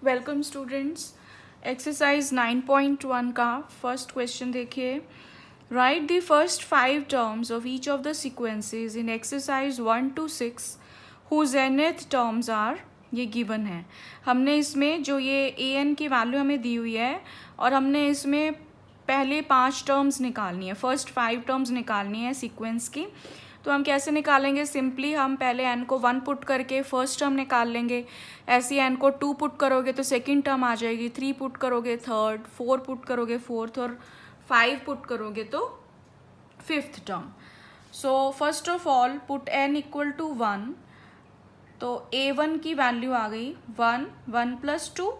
Welcome students. Exercise 9.1 का first question देखिए। Write the first 5 terms of each of the sequences in exercise 1 to 6 whose nth terms are, ये given है। हमने इसमें जो ये ए एन की वैल्यू हमें दी हुई है और हमने इसमें पहले 5 टर्म्स निकालनी है, फर्स्ट 5 टर्म्स निकालनी है सीक्वेंस की। तो हम कैसे निकालेंगे? सिंपली हम पहले एन को 1 पुट करके फर्स्ट टर्म निकाल लेंगे। ऐसे एन को 2 पुट करोगे तो सेकंड टर्म आ जाएगी, 3 पुट करोगे थर्ड, 4 पुट करोगे फोर्थ और 5 पुट करोगे तो fifth term. So first of all put n equal to 1। तो a1 की वैल्यू आ गई 1, 1 + 2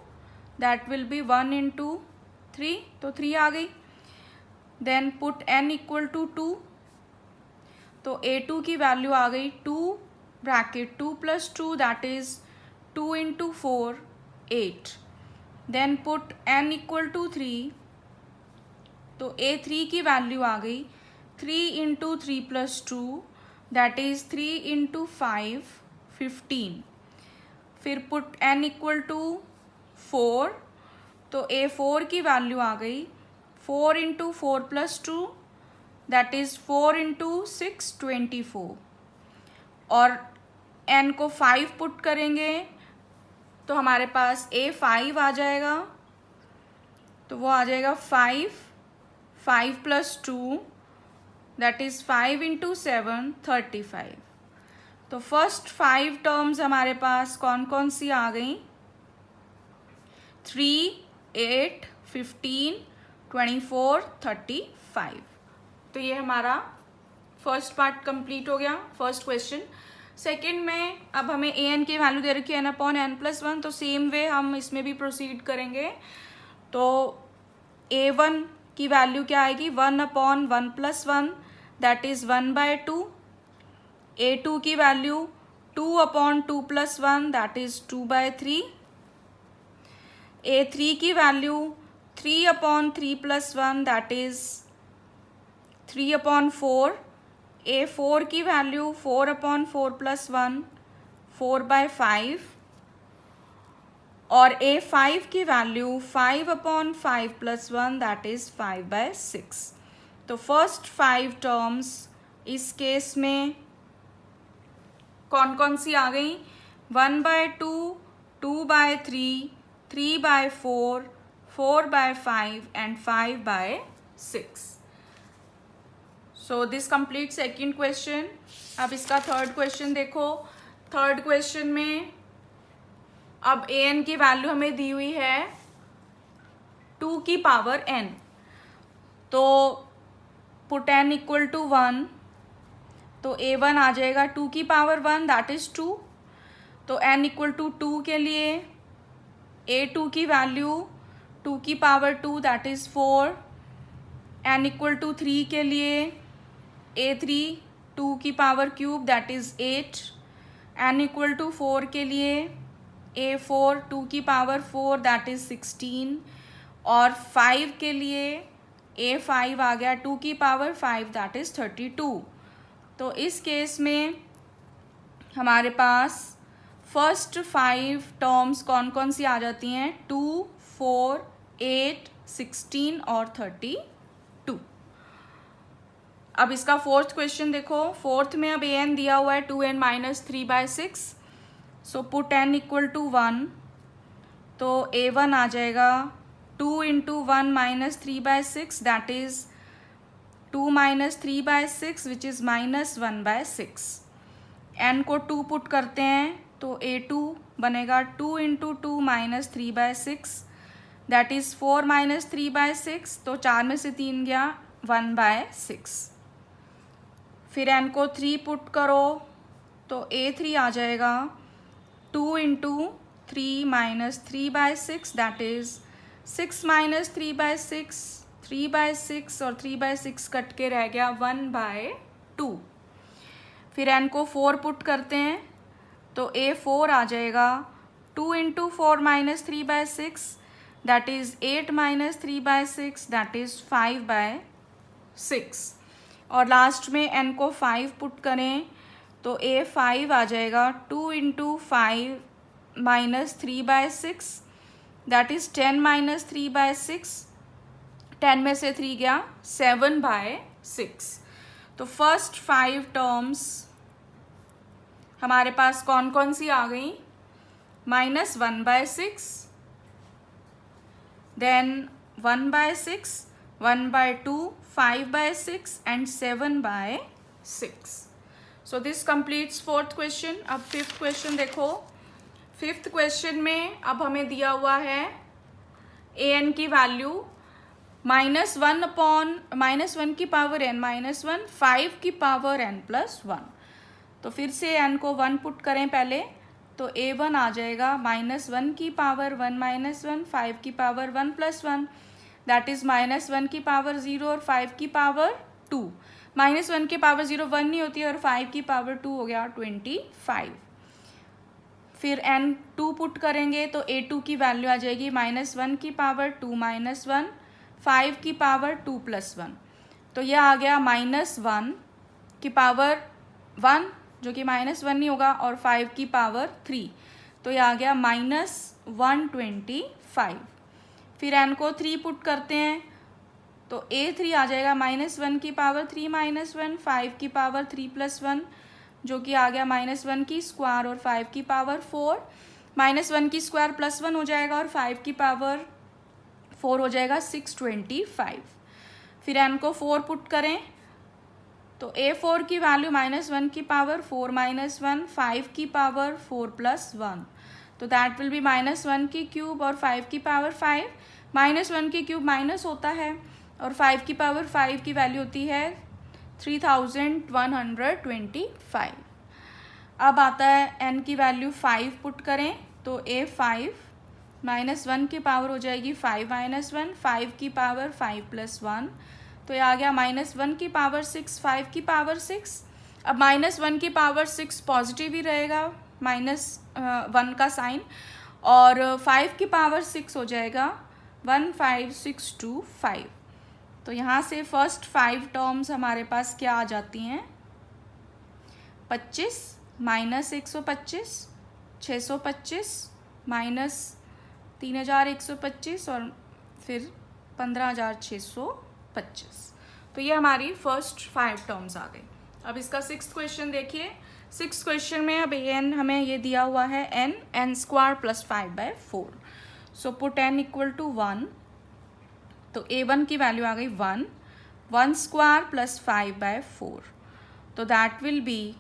दैट विल बी 1 × 3, तो 3 आ गई। Then put n equal to 2, तो a2 की वैल्यू आ गई 2 bracket 2 + 2 that is 2 × 4 8। Then put n equal to 3, तो a3 की वैल्यू आ गई 3 × 3 + 2 दैट इज 3 × 5 15। फिर पुट n इक्वल टू 4, तो a4 की वैल्यू आ गई 4 × 4 + 2 दैट इज 4 × 6 24। और n को 5 पुट करेंगे तो हमारे पास a5 आ जाएगा, तो वो आ जाएगा 5 + 2 दैट इज 5 × 7 35। तो फर्स्ट 5 टर्म्स हमारे पास कौन कौन सी आ गई? 3, 8, 15, 24, 35। तो ये हमारा फर्स्ट पार्ट कंप्लीट हो गया, फर्स्ट क्वेश्चन। सेकंड में अब हमें ए एन की वैल्यू दे रखी है n/n+1, तो सेम वे हम इसमें भी प्रोसीड करेंगे। तो a1 की वैल्यू क्या आएगी? 1/1+1 दैट इज 1/2। a2 की वैल्यू 2/2+1 दैट इज 2/3। a3 की वैल्यू 3/3+1 दैट इज 3/4। a4 की वैल्यू 4/4+1 4/5 और a5 की वैल्यू 5/5+1 दैट इज 5/6। तो फर्स्ट 5 टर्म्स इस केस में कौन कौन सी आ गई? 1/2, 2/3, 3/4, 4/5 and 5/6। So this complete second question. अब इसका थर्ड क्वेश्चन देखो। थर्ड क्वेश्चन में अब ए एन की वैल्यू हमें दी हुई है 2 की पावर n, तो पुट n इक्वल टू 1, तो a1 आ जाएगा 2 की पावर 1 दैट इज 2। तो n इक्वल टू 2 के लिए a2 की वैल्यू 2 की power 2 that is 4। n equal to 3 के लिए a3 2 की power cube that is 8। n equal to 4 के लिए a4 2 की पावर 4 दैट इज 16। और 5 के लिए a5 आ गया 2 की पावर 5 दैट इज 32। तो इस केस में हमारे पास फर्स्ट 5 टर्म्स कौन कौन सी आ जाती हैं? 2, 4, 8, 16 और 32। अब इसका फोर्थ क्वेश्चन देखो। फोर्थ में अब ए एन दिया हुआ है 2n - 3/6। So put n equal to 1, तो a1 आ जाएगा 2 × 1 - 3/6 that is 2 - 3/6 which is -1/6। n को 2 पुट करते हैं तो a2 बनेगा 2 × 2 - 3/6 दैट इज 4 - 3/6। तो 4 में से 3 गया 1/6। फिर n को 3 पुट करो तो a3 आ जाएगा 2 × 3 - 3/6 दैट इज 6 - 3/6, 3/6 और 3/6 कट के रह गया 1/2। फिर n को 4 पुट करते हैं तो a4 आ जाएगा 2 × 4 - 3/6 दैट इज 8 - 3/6 दैट इज 5/6। और लास्ट में n को 5 पुट करें तो a5 आ जाएगा 2 × 5 - 3/6 दैट इज 10 माइनस 3/6, 10 में से 3 गया 7/6। तो फर्स्ट 5 टर्म्स हमारे पास कौन कौन सी आ गई? -1/6, then 1/6, 1/2, 5/6 and 7/6। So this completes fourth question. अब फिफ्थ क्वेश्चन देखो। फिफ्थ क्वेश्चन में अब हमें दिया हुआ है an की वैल्यू -1 की पावर n -1, 5 की पावर n+1। तो फिर से n को 1 पुट करें पहले, तो a1 आ जाएगा -1 की पावर 1 -1, 5 की पावर 1+1, दैट इज -1 की पावर 0 और 5 की पावर 2। -1 की पावर 0 1 नहीं होती और 5 की पावर 2 हो गया 25। फिर n 2 पुट करेंगे तो a2 की वैल्यू आ जाएगी -1 की पावर 2 -1, 5 की पावर 2+1। तो यह आ गया -1 की पावर 1 जो कि -1 नहीं होगा और 5 की पावर 3, तो यह आ गया -125। फिर n को 3 पुट करते हैं तो a3 आ जाएगा -1 की पावर 3 -1, 5 की पावर 3+1 जो कि आ गया -1 की स्क्वायर और 5 की पावर 4। -1 की स्क्वायर +1 हो जाएगा और 5 की पावर 4 हो जाएगा 625। फिर n को 4 पुट करें तो a4 की वैल्यू -1 की पावर 4 -1, 5 की पावर 4+1, तो दैट विल बी -1 की क्यूब और 5 की पावर 5। -1 की क्यूब माइनस होता है और 5 की पावर 5 की वैल्यू होती है 3125। अब आता है n की वैल्यू 5 पुट करें तो a5 -1 की पावर हो जाएगी 5 -1, 5 की पावर 5+1, तो ये आ गया -1 की पावर 6, 5 की पावर 6। अब -1 की पावर 6 पॉजिटिव ही रहेगा, -1 का साइन, और 5 की पावर 6 हो जाएगा 15625। तो यहाँ से फर्स्ट 5 टर्म्स हमारे पास क्या आ जाती हैं? 25 -125, 625 -3125 और फिर 15625। तो ये हमारी फर्स्ट 5 टर्म्स आ गई। अब इसका 6th क्वेश्चन देखिए। 6th क्वेश्चन में अब n हमें ये दिया हुआ है n स्क्वायर + 5/4। सो पुट n = 1, तो a1 की वैल्यू आ गई 1 स्क्वायर + 5/4, तो दैट विल बी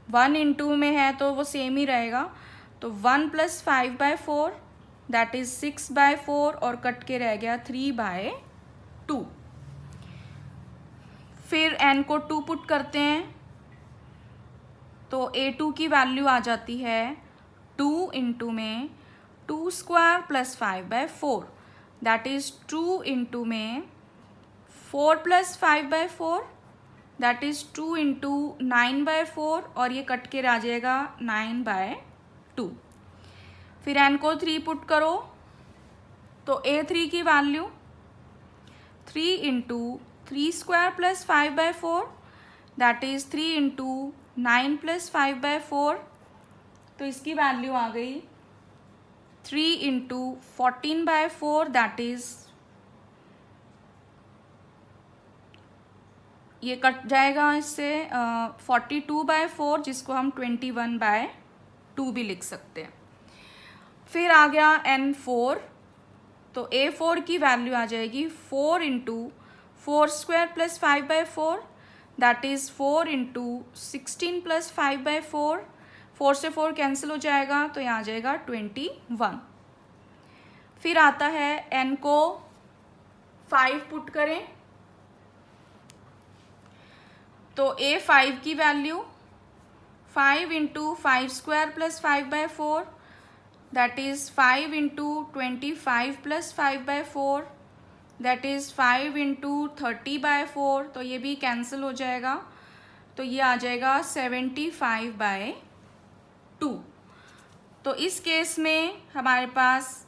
1 × में है तो वो सेम ही रहेगा, तो 1 + 5/4 दैट इज 6/4 और कट के रह गया 3/2। फिर n को 2 पुट करते हैं तो a2 की वैल्यू आ जाती है 2 × में 2 स्क्वायर + 5/4 दैट इज 2 × में 4 + 5/4 दैट इज 2 × 9/4 और ये कट के रह जाएगा 9/2। फिर n को 3 पुट करो तो a3 की वैल्यू 3 × 3 स्क्वायर + 5/4 दैट इज 3 × 9 + 5/4, तो इसकी वैल्यू आ गई 3 × 14/4 दैट इज, ये कट जाएगा इससे 42/4 जिसको हम 21/2 भी लिख सकते हैं। फिर आ गया n4, तो a4 की वैल्यू आ जाएगी 4 × 4 स्क्वायर + 5/4 दैट इज 4 × 16 + 5/4, 4 से 4 कैंसिल हो जाएगा तो यहाँ आ जाएगा 21। फिर आता है n को 5 पुट करें तो a5 की value 5 × 5 square + 5/4 that is 5 × 25 + 5/4 that is 5 × 30/4, तो ये भी कैंसिल हो जाएगा, तो ये आ जाएगा 75/2। तो इस केस में हमारे पास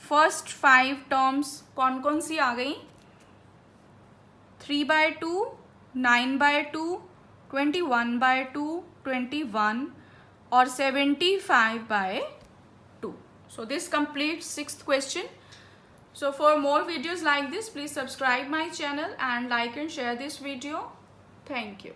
फर्स्ट 5 टर्म्स कौन कौन सी आ गई? 3/2, 9/2, 21/2, 21 और 75/2। सो So this completes sixth question. So for more videos like this, please subscribe my channel and like and share this video. Thank you.